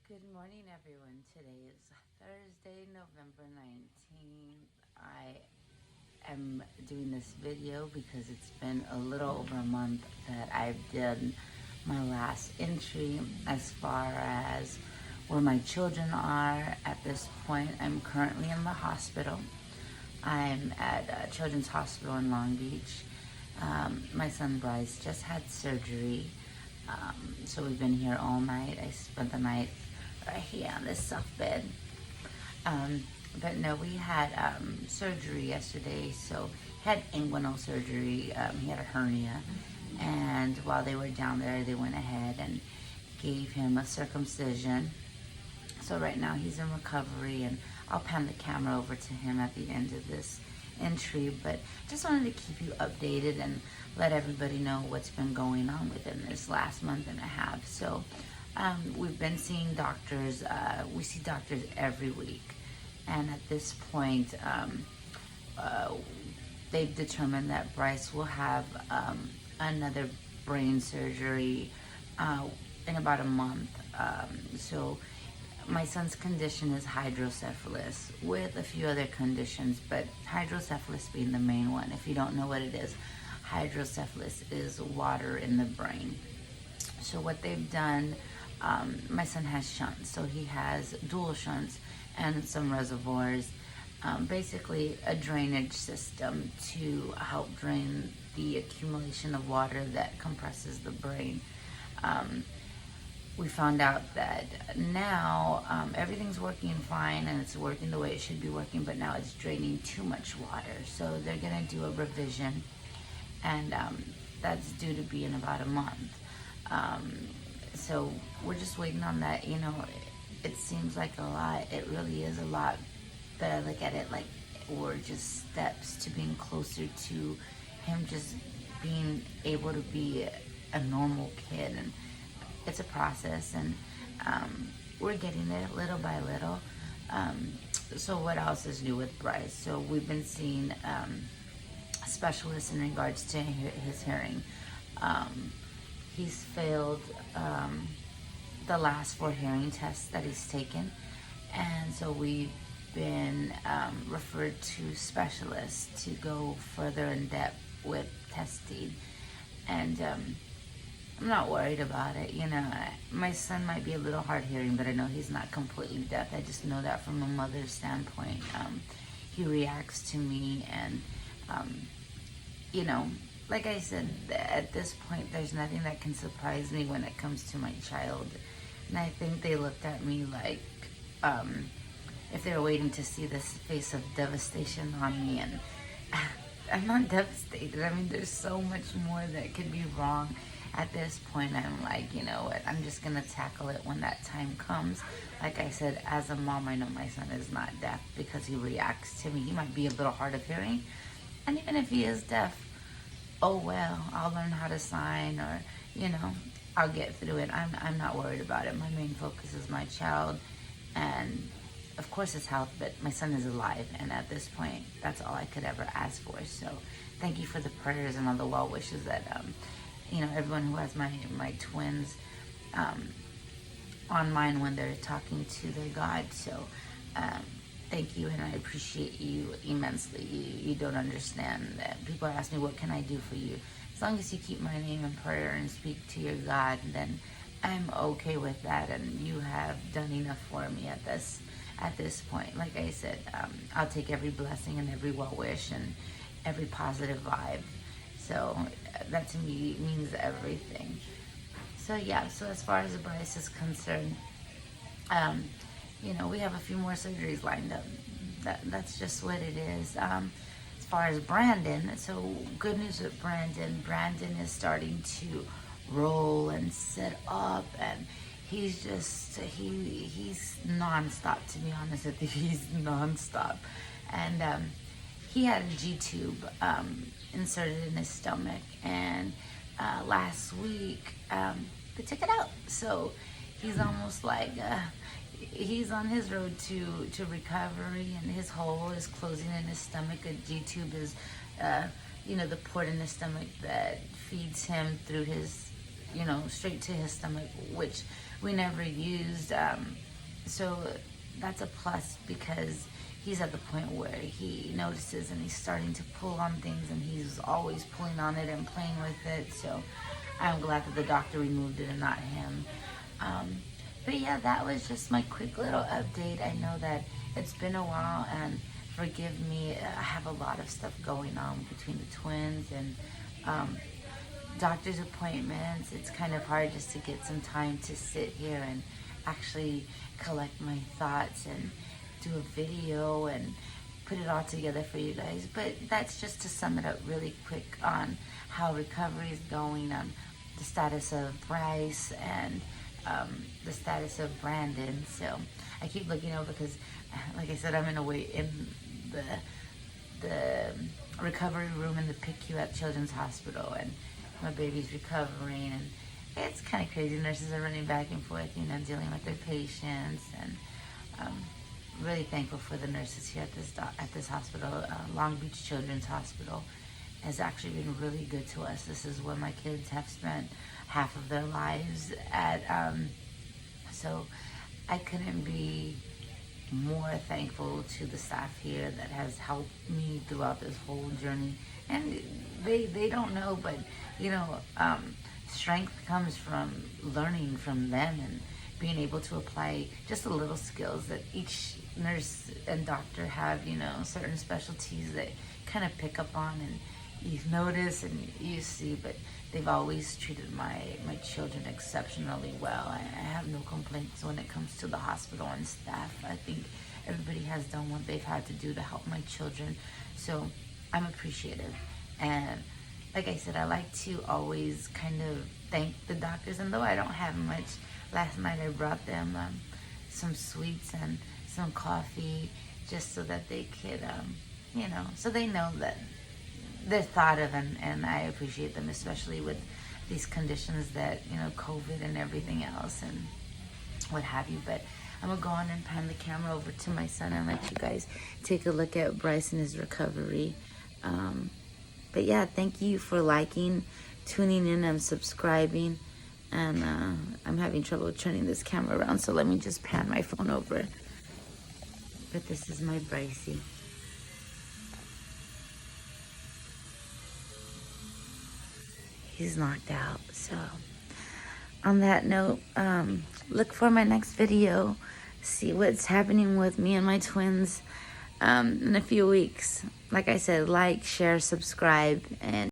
Good morning, everyone. Today is Thursday, November 19th. I am doing this video because it's been a little over a month that I've done my last entry as far as where my children are. At this point, I'm currently in the hospital. I'm at Children's Hospital in Long Beach. My son Bryce just had surgery. So we've been here all night. I spent the night right here on this soft bed. But no, we had surgery yesterday. So he had inguinal surgery. He had a hernia. And while they were down there, they went ahead and gave him a circumcision. So right now he's in recovery, and I'll pan the camera over to him at the end of this entry. But just wanted to keep you updated and let everybody know what's been going on within this last month and a half. So we've been seeing doctors. We see doctors every week, and at this point they've determined that Bryce will have another brain surgery in about a month. So my son's condition is hydrocephalus with a few other conditions, but hydrocephalus being the main one. If you don't know what it is, hydrocephalus is water in the brain. So what they've done, my son has shunts, so he has dual shunts and some reservoirs, basically a drainage system to help drain the accumulation of water that compresses the brain. We found out that now everything's working fine and it's working the way it should be working, but now it's draining too much water. So they're gonna do a revision, and that's due to be in about a month. So we're just waiting on that. You know, it seems like a lot. It really is a lot, but I look at it like we're just steps to being closer to him just being able to be a normal kid. And it's a process, and we're getting there little by little. So what else is new with Bryce? So we've been seeing specialists in regards to his hearing. He's failed the last 4 hearing tests that he's taken, and so we've been referred to specialists to go further in depth with testing. And I'm not worried about it. You know, my son might be a little hard hearing, but I know he's not completely deaf. I just know that from a mother's standpoint. He reacts to me, and you know, like I said, at this point, there's nothing that can surprise me when it comes to my child. And I think they looked at me like if they were waiting to see this face of devastation on me, and I'm not devastated. I mean, there's so much more that could be wrong. At this point, I'm like, you know what, I'm just gonna tackle it when that time comes. Like I said, as a mom, I know my son is not deaf because he reacts to me. He might be a little hard of hearing, and even if he is deaf, oh well, I'll learn how to sign, or you know, I'll get through it. I'm not worried about it. My main focus is my child, and of course his health, but my son is alive, and at this point, that's all I could ever ask for. So thank you for the prayers and all the well wishes that you know, everyone who has my twins on mine when they're talking to their God. So thank you, and I appreciate you immensely. You don't understand that. People ask me, what can I do for you? As long as you keep my name in prayer and speak to your God, then I'm okay with that, and you have done enough for me at this point. Like I said, I'll take every blessing and every well wish and every positive vibe. So that to me means everything. So yeah, so as far as Bryce is concerned, you know, we have a few more surgeries lined up. That's just what it is. As far as Brandon, so good news with Brandon. Brandon is starting to roll and sit up, and he's just, he's nonstop, to be honest with you. He's nonstop. And he had a G-tube inserted in his stomach, and last week they took it out. So he's almost like he's on his road to recovery, and his hole is closing in his stomach. A G-tube is you know, the port in his stomach that feeds him through his you know, straight to his stomach, which we never used. So that's a plus because he's at the point where he notices and he's starting to pull on things, and he's always pulling on it and playing with it. So I'm glad that the doctor removed it and not him. But yeah, that was just my quick little update. I know that it's been a while, and forgive me, I have a lot of stuff going on between the twins and doctor's appointments. It's kind of hard just to get some time to sit here and actually collect my thoughts and do a video and put it all together for you guys. But that's just to sum it up really quick on how recovery is going, on the status of Bryce and the status of Brandon. So I keep looking over because, like I said, I'm in the recovery room in the PICU at Children's Hospital, and my baby's recovering, and it's kind of crazy. Nurses are running back and forth, you know, dealing with their patients, and really thankful for the nurses here at this hospital. Long Beach Children's Hospital has actually been really good to us. This is where my kids have spent half of their lives at, so I couldn't be more thankful to the staff here that has helped me throughout this whole journey. And they don't know, but you know, strength comes from learning from them and being able to apply just the little skills that each nurse and doctor have, you know, certain specialties that kind of pick up on and you notice and you see. But they've always treated my children exceptionally well. I have no complaints when it comes to the hospital and staff. I think everybody has done what they've had to do to help my children. So I'm appreciative. And like I said, I like to always kind of thank the doctors. And though I don't have much, last night I brought them some sweets and some coffee just so that they could, you know, so they know that they're thought of, and I appreciate them, especially with these conditions that, you know, COVID and everything else and what have you. But I'm gonna go on and pan the camera over to my son and let you guys take a look at Bryce and his recovery. But yeah, thank you for liking, tuning in, and subscribing. And I'm having trouble turning this camera around, so let me just pan my phone over. But this is my Brycey. He's knocked out. So on that note, look for my next video. See what's happening with me and my twins in a few weeks. Like I said, like, share, subscribe, and